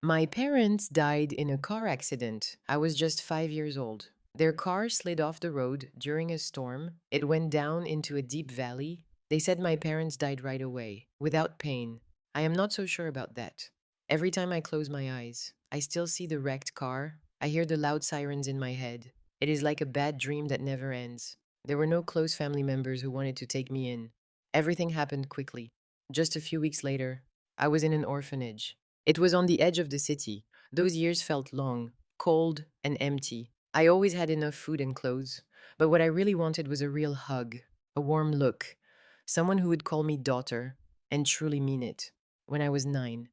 My parents died in a car accident. I was just 5 years old. Their car slid off the road during a storm. It went down into a deep valley. They said my parents died right away, without pain. I am not so sure about that. Every time I close my eyes, I still see the wrecked car. I hear the loud sirens in my head. It is like a bad dream that never ends. There were no close family members who wanted to take me in. Everything happened quickly. Just a few weeks later, I was in an orphanage. It was on the edge of the city. Those years felt long, cold, and empty. I always had enough food and clothes, but what I really wanted was a real hug, a warm look, someone who would call me daughter and truly mean it. When I was 9,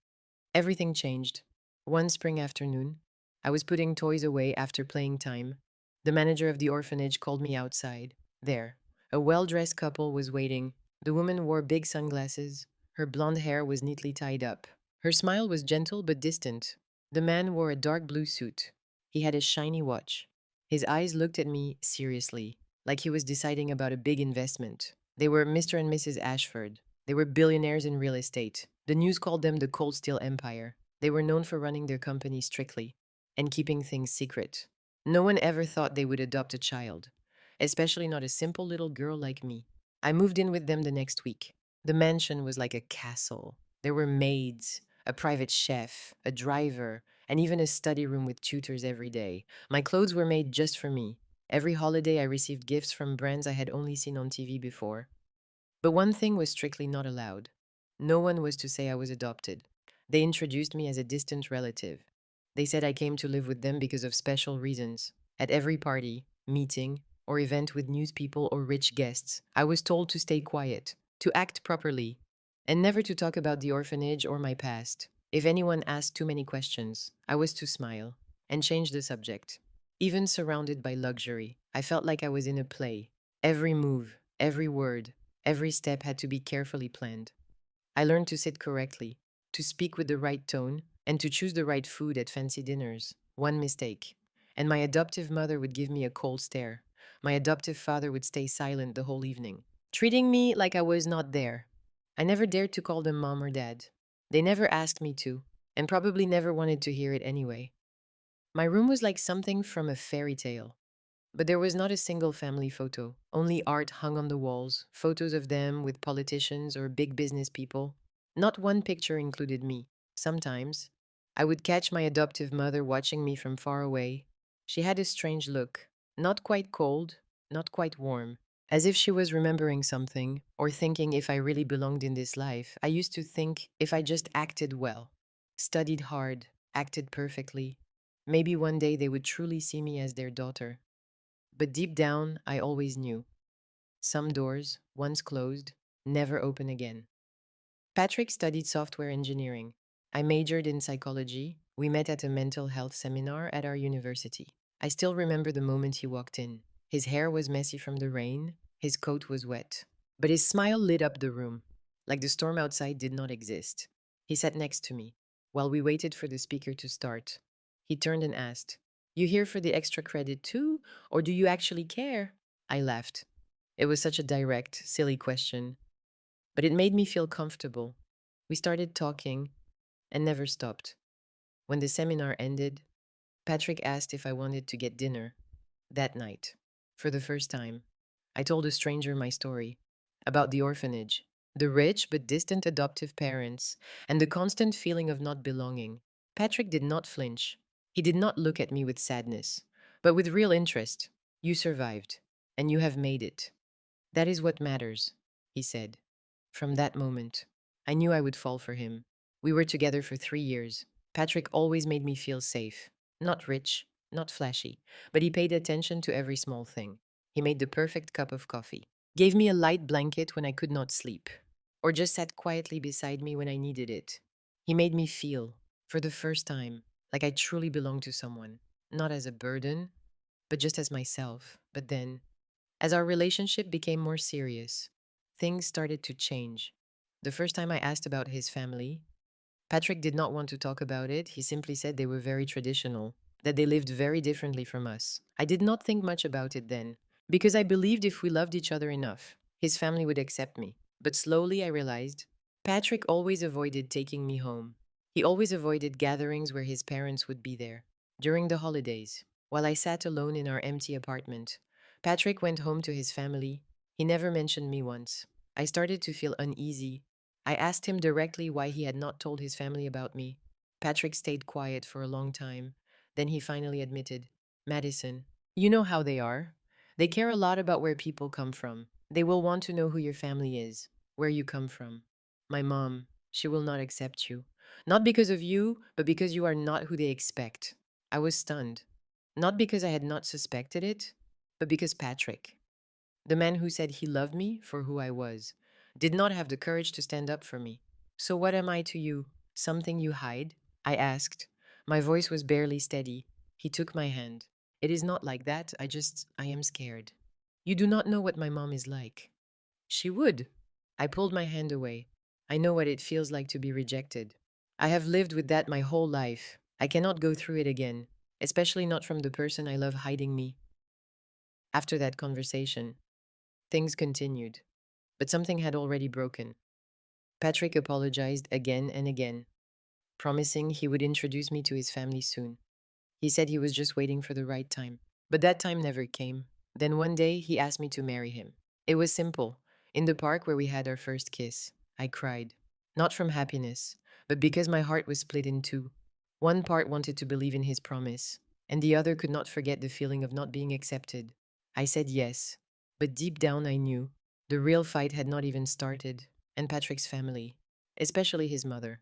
everything changed. One spring afternoon, I was putting toys away after playing time. The manager of the orphanage called me outside. There, a well dressed couple was waiting. The woman wore big sunglasses. Her blonde hair was neatly tied up. Her smile was gentle but distant. The man wore a dark blue suit. He had a shiny watch. His eyes looked at me seriously, like he was deciding about a big investment. They were Mr. and Mrs. Ashford. They were billionaires in real estate. The news called them the Cold Steel Empire. They were known for running their company strictly and keeping things secret. No one ever thought they would adopt a child, especially not a simple little girl like me. I moved in with them the next week. The mansion was like a castle. There were maids, a private chef, a driver, and even a study room with tutors every day. My clothes were made just for me. Every holiday, I received gifts from brands I had only seen on TV before. But one thing was strictly not allowed. No one was to say I was adopted. They introduced me as a distant relative. They said I came to live with them because of special reasons. At every party, meeting, or event with news people or rich guests, I was told to stay quiet, to act properly, and never to talk about the orphanage or my past. If anyone asked too many questions, I was to smile and change the subject. Even surrounded by luxury, I felt like I was in a play. Every move, every word, every step had to be carefully planned. I learned to sit correctly, to speak with the right tone, and to choose the right food at fancy dinners. One mistake, and my adoptive mother would give me a cold stare. My adoptive father would stay silent the whole evening, treating me like I was not there. I never dared to call them mom or dad. They never asked me to, and probably never wanted to hear it anyway. My room was like something from a fairy tale. But there was not a single family photo, only art hung on the walls, photos of them with politicians or big business people. Not one picture included me. Sometimes, I would catch my adoptive mother watching me from far away. She had a strange look, not quite cold, not quite warm, as if she was remembering something or thinking if I really belonged in this life. I used to think if I just acted well, studied hard, acted perfectly, maybe one day they would truly see me as their daughter. But deep down, I always knew. Some doors, once closed, never open again. Patrick studied software engineering. I majored in psychology. We met at a mental health seminar at our university. I still remember the moment he walked in. His hair was messy from the rain, his coat was wet. But his smile lit up the room, like the storm outside did not exist. He sat next to me, while we waited for the speaker to start. He turned and asked, "You here for the extra credit too, or do you actually care?" I laughed. It was such a direct, silly question, but it made me feel comfortable. We started talking and never stopped. When the seminar ended, Patrick asked if I wanted to get dinner that night. For the first time, I told a stranger my story about the orphanage, the rich but distant adoptive parents, and the constant feeling of not belonging. Patrick did not flinch. He did not look at me with sadness, but with real interest. "You survived, and you have made it. That is what matters," he said. From that moment, I knew I would fall for him. We were together for 3 years. Patrick always made me feel safe. Not rich, not flashy, but he paid attention to every small thing. He made the perfect cup of coffee, gave me a light blanket when I could not sleep, or just sat quietly beside me when I needed it. He made me feel, for the first time, like I truly belonged to someone, not as a burden, but just as myself. But then, as our relationship became more serious, things started to change. The first time I asked about his family, Patrick did not want to talk about it. He simply said they were very traditional, that they lived very differently from us. I did not think much about it then, because I believed if we loved each other enough, his family would accept me. But slowly I realized Patrick always avoided taking me home. He always avoided gatherings where his parents would be there. During the holidays, while I sat alone in our empty apartment, Patrick went home to his family. He never mentioned me once. I started to feel uneasy. I asked him directly why he had not told his family about me. Patrick stayed quiet for a long time. Then he finally admitted, Madison, you know how they are. They care a lot about where people come from. They will want to know who your family is, where you come from. My mom, she will not accept you. Not because of you, but because you are not who they expect. I was stunned. Not because I had not suspected it, but because Patrick, the man who said he loved me for who I was, did not have the courage to stand up for me. So what am I to you? Something you hide? I asked. My voice was barely steady. He took my hand. It is not like that. I am scared. You do not know what my mom is like. She would. I pulled my hand away. I know what it feels like to be rejected. I have lived with that my whole life. I cannot go through it again, especially not from the person I love hiding me. After that conversation, things continued, but something had already broken. Patrick apologized again and again, promising he would introduce me to his family soon. He said he was just waiting for the right time. But that time never came. Then one day he asked me to marry him. It was simple. In the park where we had our first kiss, I cried. Not from happiness, but because my heart was split in two. One part wanted to believe in his promise, and the other could not forget the feeling of not being accepted. I said yes, but deep down I knew the real fight had not even started, and Patrick's family, especially his mother,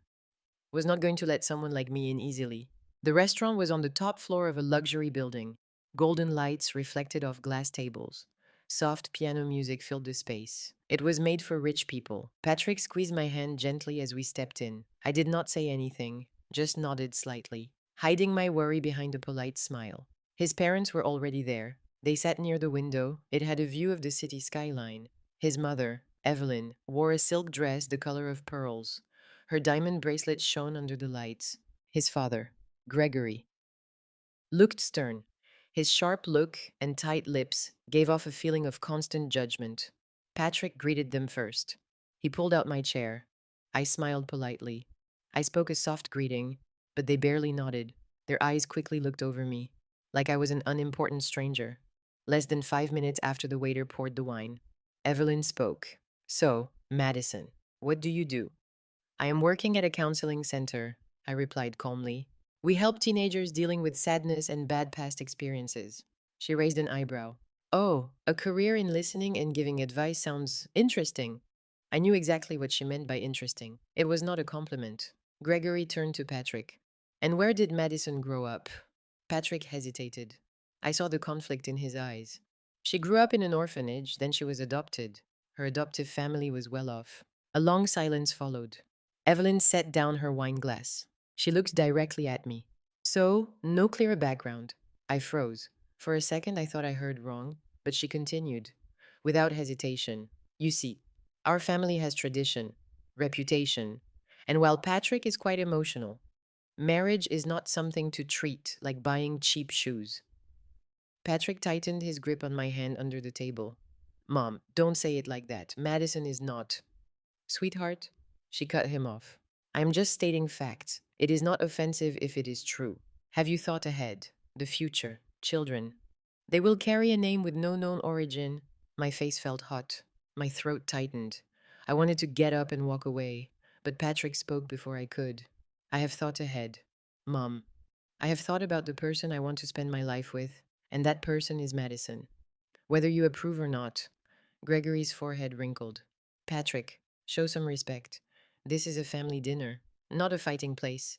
was not going to let someone like me in easily. The restaurant was on the top floor of a luxury building. Golden lights reflected off glass tables. Soft piano music filled the space. It was made for rich people. Patrick squeezed my hand gently as we stepped in. I did not say anything, just nodded slightly, hiding my worry behind a polite smile. His parents were already there. They sat near the window. It had a view of the city skyline. His mother, Evelyn, wore a silk dress the color of pearls. Her diamond bracelet shone under the lights. His father, Gregory, looked stern. His sharp look and tight lips gave off a feeling of constant judgment. Patrick greeted them first. He pulled out my chair. I smiled politely. I spoke a soft greeting, but they barely nodded. Their eyes quickly looked over me, like I was an unimportant stranger. Less than 5 minutes after the waiter poured the wine, Evelyn spoke. So, Madison, what do you do? I am working at a counseling center, I replied calmly. We help teenagers dealing with sadness and bad past experiences. She raised an eyebrow. Oh, a career in listening and giving advice sounds interesting. I knew exactly what she meant by interesting. It was not a compliment. Gregory turned to Patrick. And where did Madison grow up? Patrick hesitated. I saw the conflict in his eyes. She grew up in an orphanage, then she was adopted. Her adoptive family was well off. A long silence followed. Evelyn set down her wine glass. She looked directly at me. So, no clear background. I froze. For a second, I thought I heard wrong, but she continued, without hesitation. You see, our family has tradition, reputation, and while Patrick is quite emotional, marriage is not something to treat like buying cheap shoes. Patrick tightened his grip on my hand under the table. Mom, don't say it like that. Madison is not. Sweetheart, she cut him off. I am just stating facts. It is not offensive if it is true. Have you thought ahead? The future, children. They will carry a name with no known origin. My face felt hot. My throat tightened. I wanted to get up and walk away, but Patrick spoke before I could. I have thought ahead. Mom, I have thought about the person I want to spend my life with, and that person is Madison. Whether you approve or not. Gregory's forehead wrinkled. Patrick, show some respect. This is a family dinner, not a fighting place.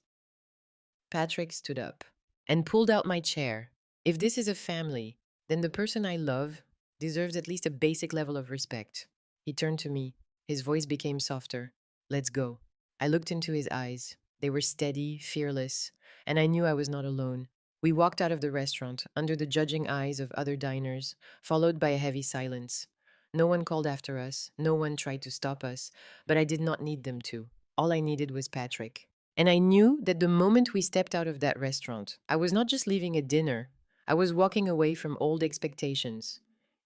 Patrick stood up and pulled out my chair. If this is a family, then the person I love deserves at least a basic level of respect. He turned to me. His voice became softer. Let's go. I looked into his eyes. They were steady, fearless, and I knew I was not alone. We walked out of the restaurant under the judging eyes of other diners, followed by a heavy silence. No one called after us, no one tried to stop us, but I did not need them to. All I needed was Patrick. And I knew that the moment we stepped out of that restaurant, I was not just leaving a dinner, I was walking away from old expectations,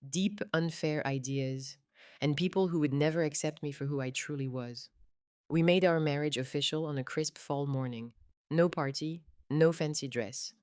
deep, unfair ideas, and people who would never accept me for who I truly was. We made our marriage official on a crisp fall morning. No party, no fancy dress,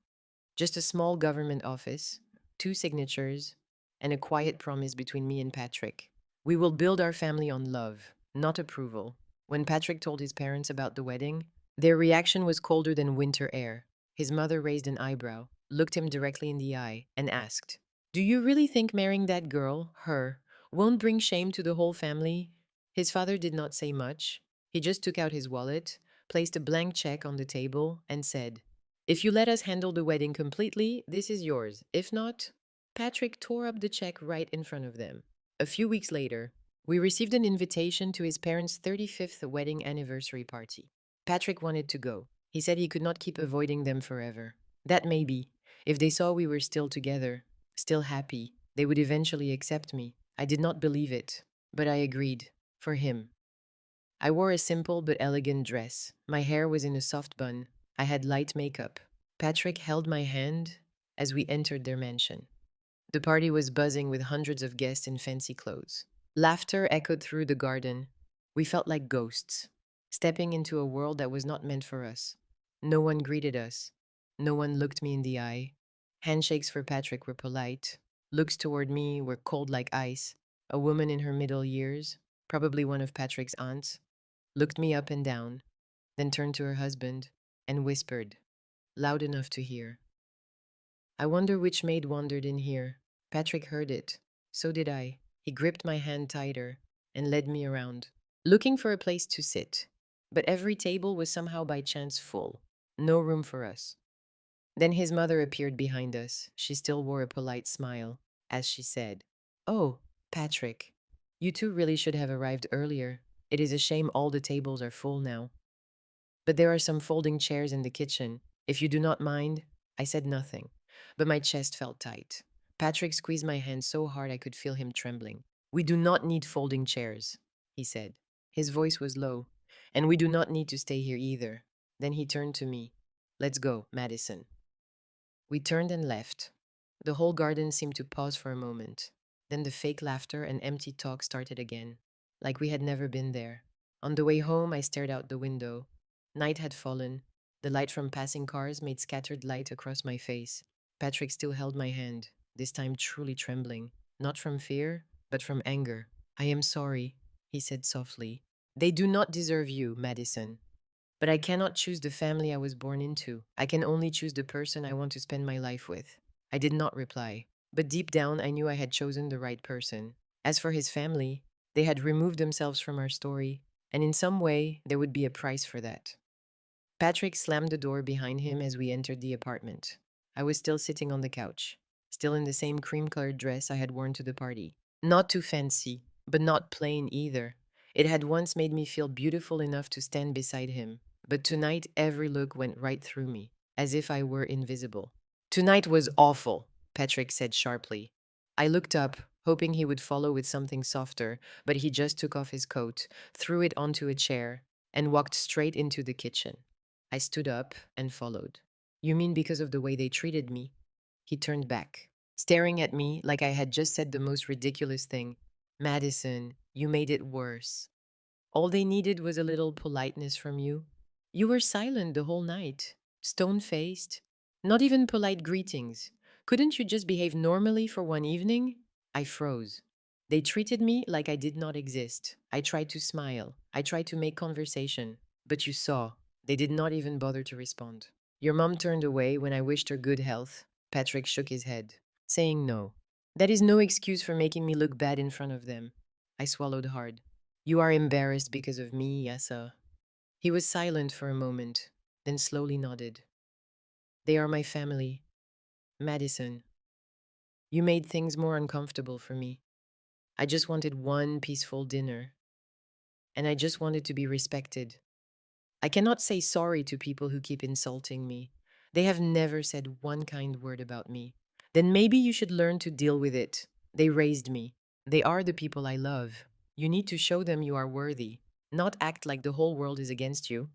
just a small government office, two signatures, and a quiet promise between me and Patrick. We will build our family on love, not approval. When Patrick told his parents about the wedding, their reaction was colder than winter air. His mother raised an eyebrow, looked him directly in the eye, and asked, "Do you really think marrying that girl, her, won't bring shame to the whole family?" His father did not say much. He just took out his wallet, placed a blank check on the table, and said, "If you let us handle the wedding completely, this is yours. If not..." Patrick tore up the check right in front of them. A few weeks later, we received an invitation to his parents' 35th wedding anniversary party. Patrick wanted to go. He said he could not keep avoiding them forever. That maybe, if they saw we were still together, still happy, they would eventually accept me. I did not believe it, but I agreed. For him. I wore a simple but elegant dress. My hair was in a soft bun. I had light makeup. Patrick held my hand as we entered their mansion. The party was buzzing with hundreds of guests in fancy clothes. Laughter echoed through the garden. We felt like ghosts, stepping into a world that was not meant for us. No one greeted us. No one looked me in the eye. Handshakes for Patrick were polite. Looks toward me were cold like ice. A woman in her middle years, probably one of Patrick's aunts, looked me up and down, then turned to her husband and whispered, loud enough to hear, "I wonder which maid wandered in here." Patrick heard it. So did I. He gripped my hand tighter and led me around, looking for a place to sit. But every table was somehow by chance full. No room for us. Then his mother appeared behind us. She still wore a polite smile as she said, "Oh, Patrick, you two really should have arrived earlier. It is a shame all the tables are full now. But there are some folding chairs in the kitchen. If you do not mind." I said nothing, but my chest felt tight. Patrick squeezed my hand so hard I could feel him trembling. "We do not need folding chairs," he said. His voice was low, "and we do not need to stay here either." Then he turned to me. "Let's go, Madison." We turned and left. The whole garden seemed to pause for a moment. Then the fake laughter and empty talk started again, like we had never been there. On the way home, I stared out the window. Night had fallen. The light from passing cars made scattered light across my face. Patrick still held my hand, this time truly trembling, not from fear, but from anger. "I am sorry," he said softly. "They do not deserve you, Madison. But I cannot choose the family I was born into. I can only choose the person I want to spend my life with." I did not reply, but deep down I knew I had chosen the right person. As for his family, they had removed themselves from our story, and in some way there would be a price for that. Patrick slammed the door behind him as we entered the apartment. I was still sitting on the couch, still in the same cream-colored dress I had worn to the party. Not too fancy, but not plain either. It had once made me feel beautiful enough to stand beside him, but tonight every look went right through me, as if I were invisible. "Tonight was awful," Patrick said sharply. I looked up, hoping he would follow with something softer, but he just took off his coat, threw it onto a chair, and walked straight into the kitchen. I stood up and followed. "You mean because of the way they treated me?" He turned back, staring at me like I had just said the most ridiculous thing. "Madison, you made it worse. All they needed was a little politeness from you. You were silent the whole night, stone-faced, not even polite greetings. Couldn't you just behave normally for one evening?" I froze. They treated me like I did not exist. I tried to smile. I tried to make conversation. But you saw, they did not even bother to respond. "Your mom turned away when I wished her good health." Patrick shook his head, saying no. "That is no excuse for making me look bad in front of them." I swallowed hard. "You are embarrassed because of me, Yasa." He was silent for a moment, then slowly nodded. "They are my family. Madison, you made things more uncomfortable for me. I just wanted one peaceful dinner, and I just wanted to be respected. I cannot say sorry to people who keep insulting me. They have never said one kind word about me. Then maybe you should learn to deal with it. They raised me. They are the people I love. You need to show them you are worthy, not act like the whole world is against you."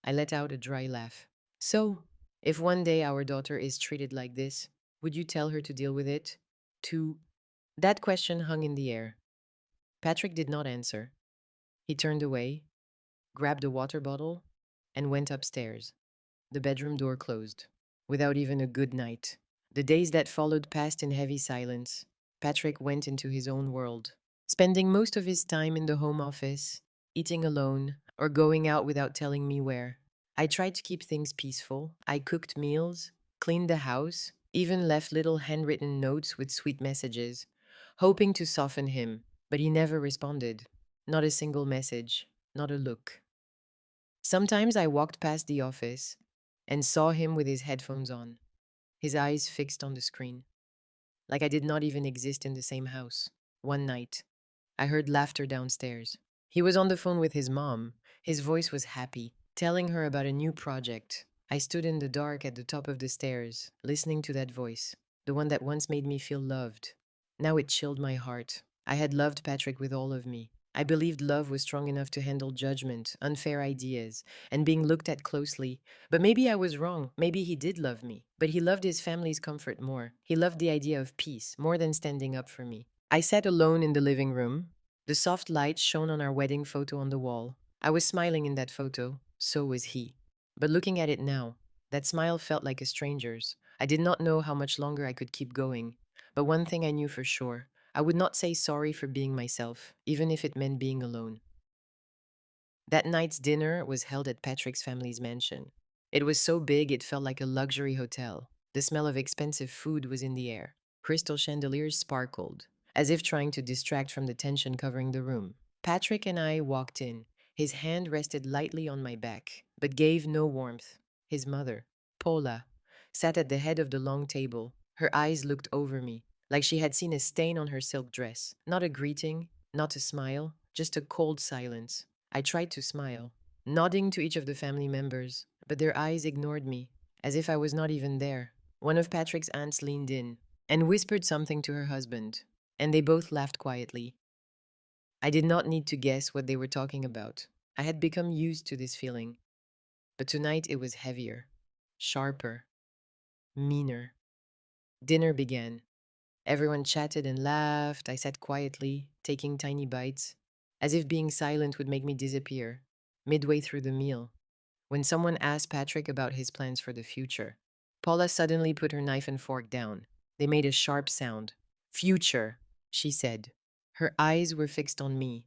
I let out a dry laugh. "So, if one day our daughter is treated like this, would you tell her to deal with it?" To That question hung in the air. Patrick did not answer. He turned away, grabbed a water bottle, and went upstairs. The bedroom door closed, without even a good night. The days that followed passed in heavy silence. Patrick went into his own world, spending most of his time in the home office, eating alone, or going out without telling me where. I tried to keep things peaceful. I cooked meals, cleaned the house, even left little handwritten notes with sweet messages, hoping to soften him, but he never responded. Not a single message, not a look. Sometimes I walked past the office and saw him with his headphones on, his eyes fixed on the screen, like I did not even exist in the same house. One night, I heard laughter downstairs. He was on the phone with his mom. His voice was happy, telling her about a new project. I stood in the dark at the top of the stairs, listening to that voice, the one that once made me feel loved. Now it chilled my heart. I had loved Patrick with all of me. I believed love was strong enough to handle judgment, unfair ideas, and being looked at closely. But maybe I was wrong. Maybe he did love me. But he loved his family's comfort more. He loved the idea of peace more than standing up for me. I sat alone in the living room. The soft light shone on our wedding photo on the wall. I was smiling in that photo. So was he. But looking at it now, that smile felt like a stranger's. I did not know how much longer I could keep going. But one thing I knew for sure, I would not say sorry for being myself, even if it meant being alone. That night's dinner was held at Patrick's family's mansion. It was so big it felt like a luxury hotel. The smell of expensive food was in the air. Crystal chandeliers sparkled, as if trying to distract from the tension covering the room. Patrick and I walked in. His hand rested lightly on my back, but gave no warmth. His mother, Paula, sat at the head of the long table. Her eyes looked over me, like she had seen a stain on her silk dress. Not a greeting, not a smile, just a cold silence. I tried to smile, nodding to each of the family members, but their eyes ignored me, as if I was not even there. One of Patrick's aunts leaned in and whispered something to her husband, and they both laughed quietly. I did not need to guess what they were talking about. I had become used to this feeling. But tonight it was heavier, sharper, meaner. Dinner began. Everyone chatted and laughed. I sat quietly, taking tiny bites, as if being silent would make me disappear. Midway through the meal, when someone asked Patrick about his plans for the future, Paula suddenly put her knife and fork down. They made a sharp sound. Future, she said. Her eyes were fixed on me.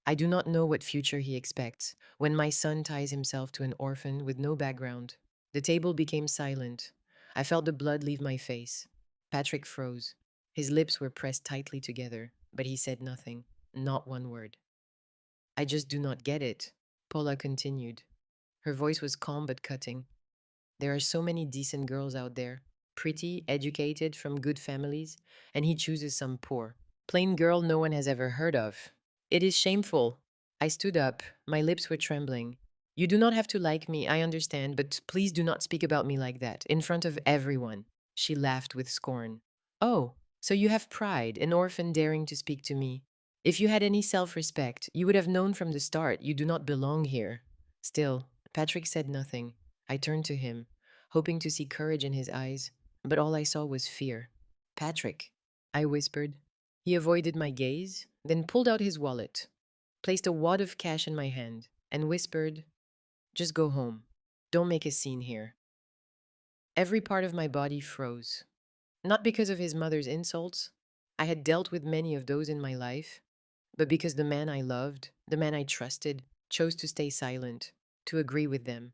I do not know what future he expects when my son ties himself to an orphan with no background. The table became silent. I felt the blood leave my face. Patrick froze. His lips were pressed tightly together, but he said nothing, not one word. I just do not get it, Paula continued. Her voice was calm but cutting. There are so many decent girls out there, pretty, educated, from good families, and he chooses some poor, plain girl no one has ever heard of. It is shameful. I stood up. My lips were trembling. You do not have to like me, I understand, but please do not speak about me like that, in front of everyone. She laughed with scorn. Oh, so you have pride, an orphan daring to speak to me. If you had any self-respect, you would have known from the start you do not belong here. Still, Patrick said nothing. I turned to him, hoping to see courage in his eyes, but all I saw was fear. Patrick, I whispered. He avoided my gaze, then pulled out his wallet, placed a wad of cash in my hand, and whispered, just go home. Don't make a scene here. Every part of my body froze. Not because of his mother's insults. I had dealt with many of those in my life, but because the man I loved, the man I trusted, chose to stay silent, to agree with them.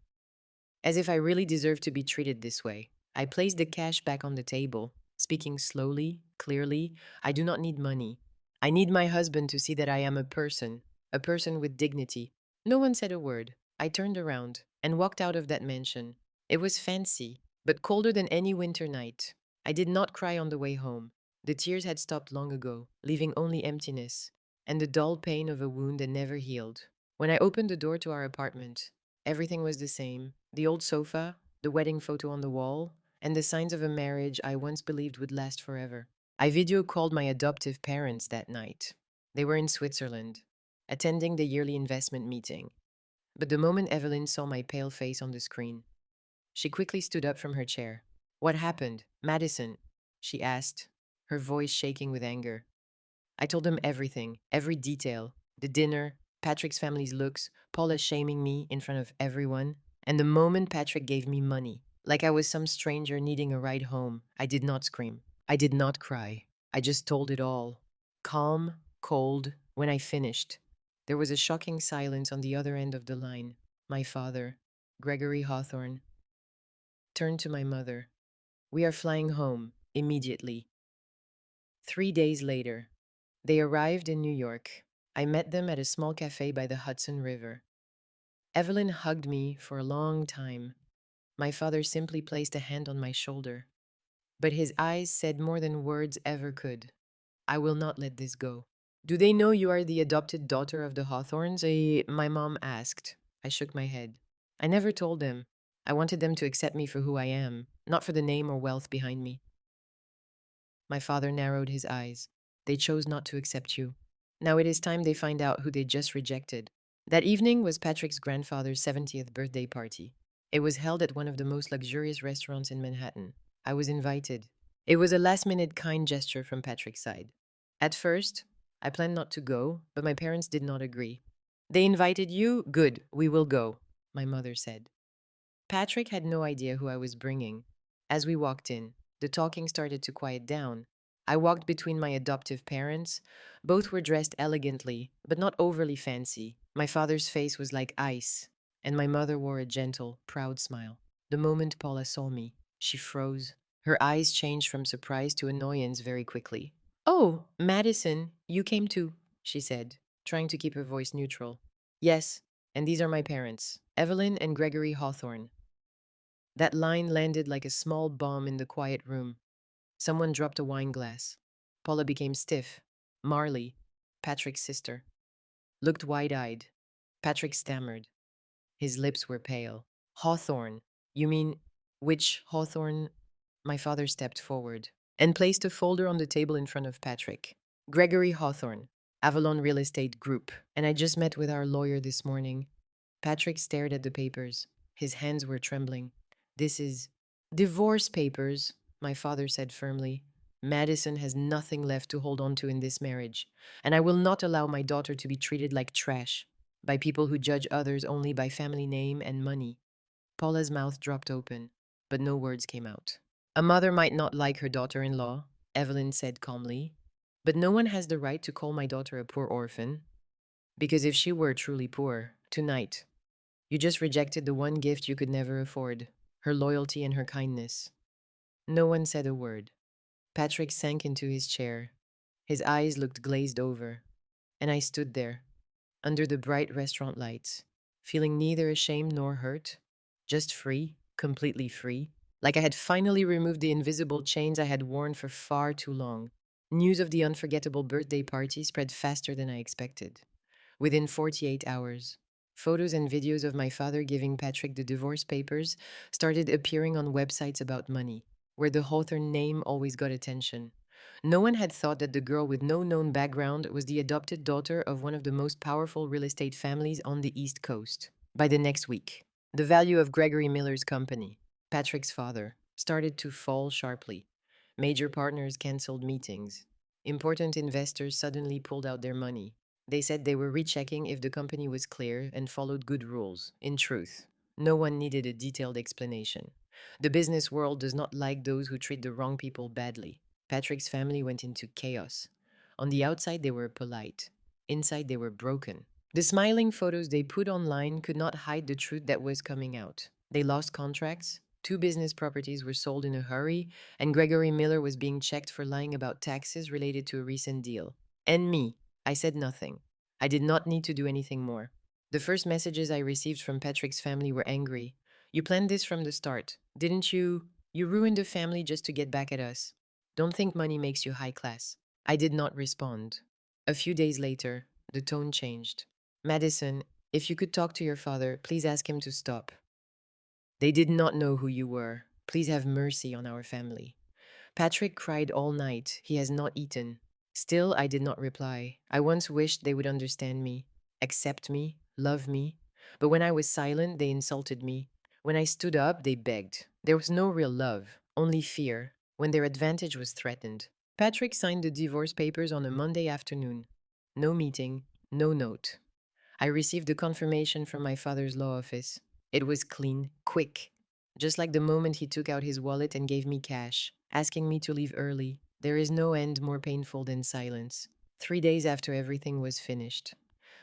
As if I really deserved to be treated this way. I placed the cash back on the table, speaking slowly, clearly. I do not need money. I need my husband to see that I am a person with dignity. No one said a word. I turned around and walked out of that mansion. It was fancy, but colder than any winter night. I did not cry on the way home. The tears had stopped long ago, leaving only emptiness and the dull pain of a wound that never healed. When I opened the door to our apartment, everything was the same. The old sofa, the wedding photo on the wall, and the signs of a marriage I once believed would last forever. I video called my adoptive parents that night. They were in Switzerland, attending the yearly investment meeting. But the moment Evelyn saw my pale face on the screen, she quickly stood up from her chair. What happened, Madison? She asked, her voice shaking with anger. I told them everything, every detail, the dinner, Patrick's family's looks, Paula shaming me in front of everyone. And the moment Patrick gave me money, like I was some stranger needing a ride home, I did not scream. I did not cry. I just told it all. Calm, cold, when I finished. There was a shocking silence on the other end of the line. My father, Gregory Hawthorne, turned to my mother. We are flying home, immediately. 3 days later, they arrived in New York. I met them at a small cafe by the Hudson River. Evelyn hugged me for a long time. My father simply placed a hand on my shoulder. But his eyes said more than words ever could. I will not let this go. Do they know you are the adopted daughter of the Hawthorns? My mom asked. I shook my head. I never told them. I wanted them to accept me for who I am, not for the name or wealth behind me. My father narrowed his eyes. They chose not to accept you. Now it is time they find out who they just rejected. That evening was Patrick's grandfather's 70th birthday party. It was held at one of the most luxurious restaurants in Manhattan. I was invited. It was a last minute kind gesture from Patrick's side. At first, I planned not to go, but my parents did not agree. They invited you? Good, we will go, my mother said. Patrick had no idea who I was bringing. As we walked in, the talking started to quiet down. I walked between my adoptive parents. Both were dressed elegantly, but not overly fancy. My father's face was like ice, and my mother wore a gentle, proud smile. The moment Paula saw me, she froze. Her eyes changed from surprise to annoyance very quickly. Oh, Madison, you came too, she said, trying to keep her voice neutral. Yes, and these are my parents, Evelyn and Gregory Hawthorne. That line landed like a small bomb in the quiet room. Someone dropped a wine glass. Paula became stiff. Marley, Patrick's sister, looked wide-eyed. Patrick stammered. His lips were pale. Hawthorne. You mean, which Hawthorne? My father stepped forward and placed a folder on the table in front of Patrick. Gregory Hawthorne, Avalon Real Estate Group. And I just met with our lawyer this morning. Patrick stared at the papers. His hands were trembling. This is divorce papers, my father said firmly. Madison has nothing left to hold on to in this marriage, and I will not allow my daughter to be treated like trash by people who judge others only by family name and money. Paula's mouth dropped open, but no words came out. A mother might not like her daughter-in-law, Evelyn said calmly, but no one has the right to call my daughter a poor orphan. Because if she were truly poor, tonight, you just rejected the one gift you could never afford, her loyalty and her kindness. No one said a word. Patrick sank into his chair. His eyes looked glazed over, and I stood there, under the bright restaurant lights, feeling neither ashamed nor hurt, just free, completely free, like I had finally removed the invisible chains I had worn for far too long. News of the unforgettable birthday party spread faster than I expected. Within 48 hours, photos and videos of my father giving Patrick the divorce papers started appearing on websites about money, where the Hawthorne name always got attention. No one had thought that the girl with no known background was the adopted daughter of one of the most powerful real estate families on the East Coast. By the next week, the value of Gregory Miller's company, Patrick's father, started to fall sharply. Major partners canceled meetings. Important investors suddenly pulled out their money. They said they were rechecking if the company was clear and followed good rules. In truth, no one needed a detailed explanation. The business world does not like those who treat the wrong people badly. Patrick's family went into chaos. On the outside, they were polite. Inside, they were broken. The smiling photos they put online could not hide the truth that was coming out. They lost contracts. 2 business properties were sold in a hurry, and Gregory Miller was being checked for lying about taxes related to a recent deal. And me, I said nothing. I did not need to do anything more. The first messages I received from Patrick's family were angry. You planned this from the start, didn't you? You ruined the family just to get back at us. Don't think money makes you high class. I did not respond. A few days later, the tone changed. Madison, if you could talk to your father, please ask him to stop. They did not know who you were. Please have mercy on our family. Patrick cried all night. He has not eaten. Still, I did not reply. I once wished they would understand me, accept me, love me. But when I was silent, they insulted me. When I stood up, they begged. There was no real love, only fear, when their advantage was threatened. Patrick signed the divorce papers on a Monday afternoon. No meeting, no note. I received the confirmation from my father's law office. It was clean, quick, just like the moment he took out his wallet and gave me cash, asking me to leave early. There is no end more painful than silence. 3 days after everything was finished,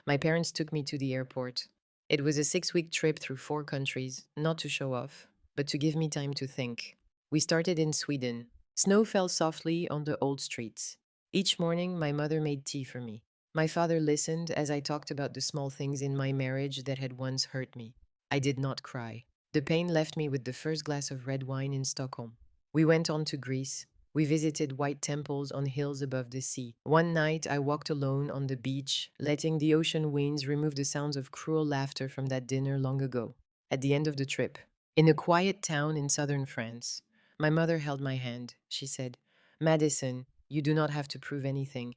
my parents took me to the airport. It was a 6 week trip through 4 countries, not to show off, but to give me time to think. We started in Sweden. Snow fell softly on the old streets. Each morning, my mother made tea for me. My father listened as I talked about the small things in my marriage that had once hurt me. I did not cry. The pain left me with the first glass of red wine in Stockholm. We went on to Greece. We visited white temples on hills above the sea. One night, I walked alone on the beach, letting the ocean winds remove the sounds of cruel laughter from that dinner long ago. At the end of the trip, in a quiet town in southern France, my mother held my hand. She said, "Madison, you do not have to prove anything.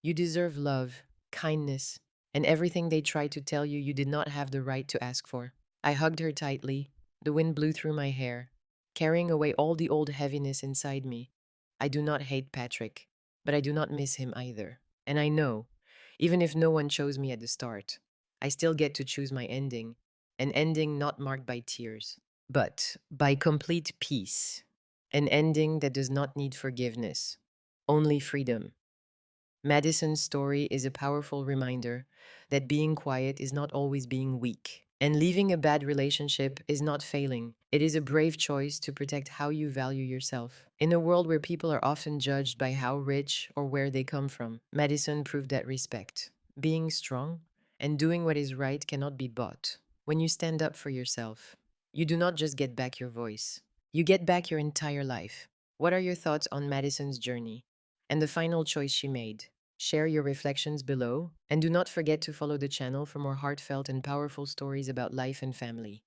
You deserve love, kindness, and everything they tried to tell you did not have the right to ask for." I hugged her tightly. The wind blew through my hair, carrying away all the old heaviness inside me. I do not hate Patrick, but I do not miss him either. And I know, even if no one chose me at the start, I still get to choose my ending, an ending not marked by tears, but by complete peace, an ending that does not need forgiveness, only freedom. Madison's story is a powerful reminder that being quiet is not always being weak. And leaving a bad relationship is not failing. It is a brave choice to protect how you value yourself. In a world where people are often judged by how rich or where they come from, Madison proved that respect, being strong, and doing what is right cannot be bought. When you stand up for yourself, you do not just get back your voice, you get back your entire life. What are your thoughts on Madison's journey and the final choice she made? Share your reflections below, and do not forget to follow the channel for more heartfelt and powerful stories about life and family.